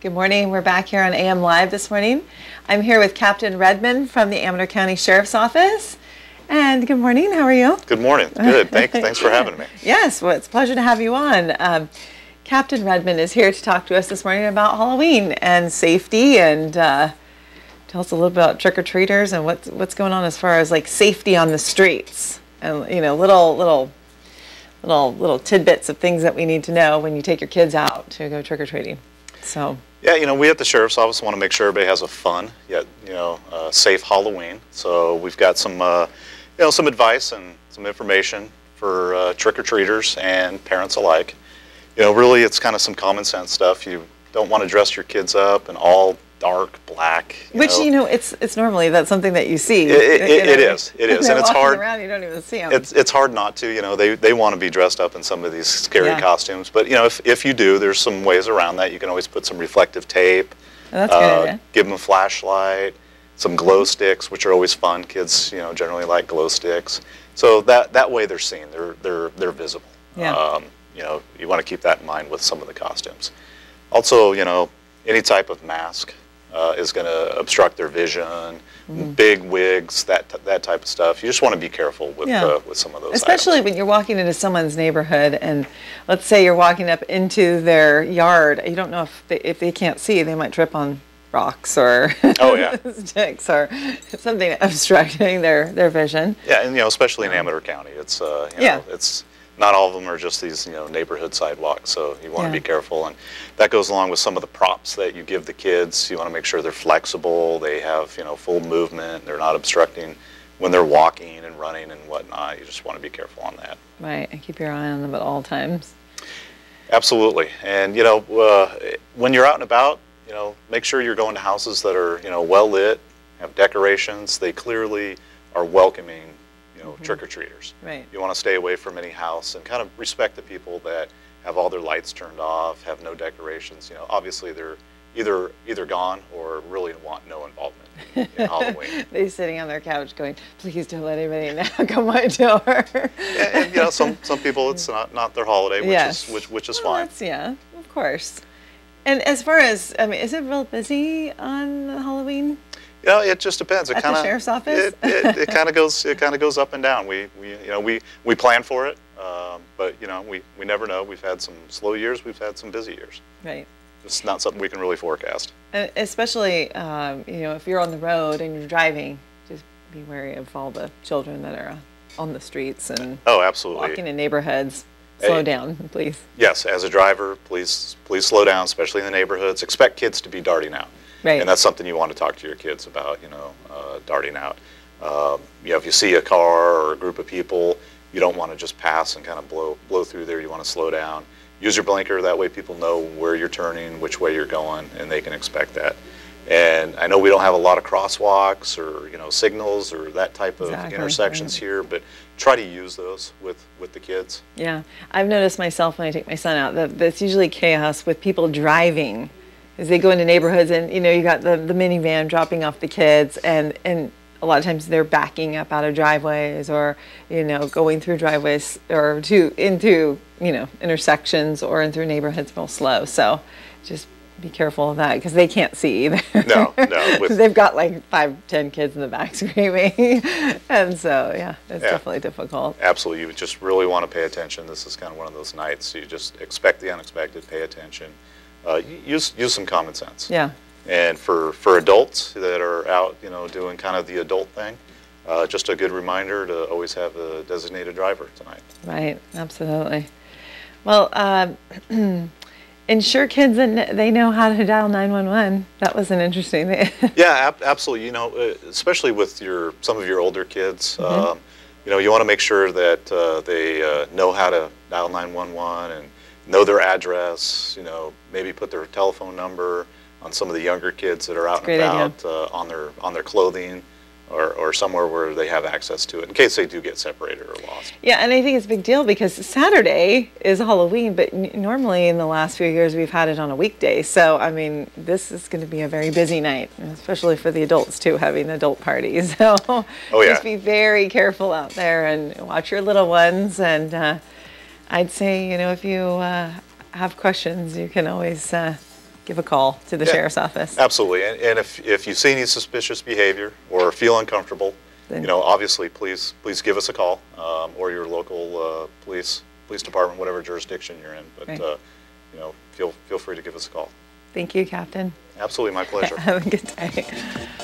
Good morning. We're back here on AM Live this morning. I'm here with Captain Redman from the Amador County Sheriff's Office. And good morning. How are you? Good morning. Good. Thanks for having me. Yes, well, it's a pleasure to have you on. Captain Redman is here to talk to us this morning about Halloween and safety, and tell us a little bit about trick-or-treaters and what's going on as far as like safety on the streets, and little tidbits of things that we need to know when you take your kids out to go trick-or-treating. So yeah, we at the Sheriff's Office want to make sure everybody has a fun yet safe Halloween. So we've got some some advice and some information for trick-or-treaters and parents alike. Really it's kind of some common sense stuff. You don't want to dress your kids up in all dark black. It's normally that's something that you see. It is, and it's hard. Around, you don't even see them. It's hard not to. They want to be dressed up in some of these scary costumes. But if you do, there's some ways around that. You can always put some reflective tape. Oh, that's a good idea. Give them a flashlight, some glow sticks, which are always fun. Kids, generally like glow sticks. So that way they're seen. They're visible. Yeah. You want to keep that in mind with some of the costumes. Also, any type of mask is going to obstruct their vision. Big wigs, that type of stuff. You just want to be careful with some of those Especially items. when you're walking into someone's neighborhood, and let's say you're walking up into their yard. You don't know if they can't see, they might trip on rocks or sticks or something obstructing their vision. Yeah, and especially in Amador County, it's it's not all of them are just these neighborhood sidewalks, so you want to be careful. And that goes along with some of the props that you give the kids. You want to make sure they're flexible, they have full movement, they're not obstructing when they're walking and running and whatnot. You just want to be careful on that. Right, and keep your eye on them at all times. Absolutely. And when you're out and about, make sure you're going to houses that are well lit, have decorations. They clearly are welcoming trick-or-treaters. Right. You want to stay away from any house and kind of respect the people that have all their lights turned off, have no decorations. Obviously they're either gone or really want no involvement in Halloween. They're sitting on their couch going, "Please don't let anybody knock on my door." And some people it's not their holiday, which is fine. Of course. And as far as is it real busy on Halloween? It just depends. At the Sheriff's Office? It kind of goes up and down. We plan for it, but we never know. We've had some slow years. We've had some busy years. Right. It's not something we can really forecast. And especially if you're on the road and you're driving, just be wary of all the children that are on the streets and absolutely walking in neighborhoods. Slow down, please. Yes, as a driver, please slow down, especially in the neighborhoods. Expect kids to be darting out. Right. And that's something you want to talk to your kids about, darting out. If you see a car or a group of people, you don't want to just pass and kind of blow through there. You want to slow down. Use your blinker. That way people know where you're turning, which way you're going, and they can expect that. And I know we don't have a lot of crosswalks or signals or that type of intersections here, but try to use those with the kids. Yeah, I've noticed myself when I take my son out that there's usually chaos with people driving. As they go into neighborhoods, and you got the minivan dropping off the kids, and a lot of times they're backing up out of driveways, or going through driveways or into intersections or in through neighborhoods real slow. So just be careful of that, because they can't see either. No. They've got like 5-10 kids in the back screaming, and so it's definitely difficult. Absolutely, you just really want to pay attention. This is kind of one of those nights you just expect the unexpected, pay attention. Use some common sense. Yeah. And for adults that are out, doing kind of the adult thing, just a good reminder to always have a designated driver tonight. Right. Absolutely. Well, ensure kids that they know how to dial 911. That was an interesting thing. Yeah, absolutely. Especially with some of your older kids, you want to make sure that they know how to dial 911 and know their address, maybe put their telephone number on some of the younger kids that are out and about on their clothing or somewhere where they have access to it in case they do get separated or lost. Yeah, and I think it's a big deal because Saturday is Halloween, but normally in the last few years we've had it on a weekday. So, this is going to be a very busy night, especially for the adults too, having adult parties. So just be very careful out there and watch your little ones. And I'd say, if you have questions, you can always give a call to the sheriff's office. Absolutely. And if you see any suspicious behavior or feel uncomfortable, Then- obviously please give us a call, or your local police department, whatever jurisdiction you're in. But Right. feel free to give us a call. Thank you, Captain. Absolutely, my pleasure. Have a good day.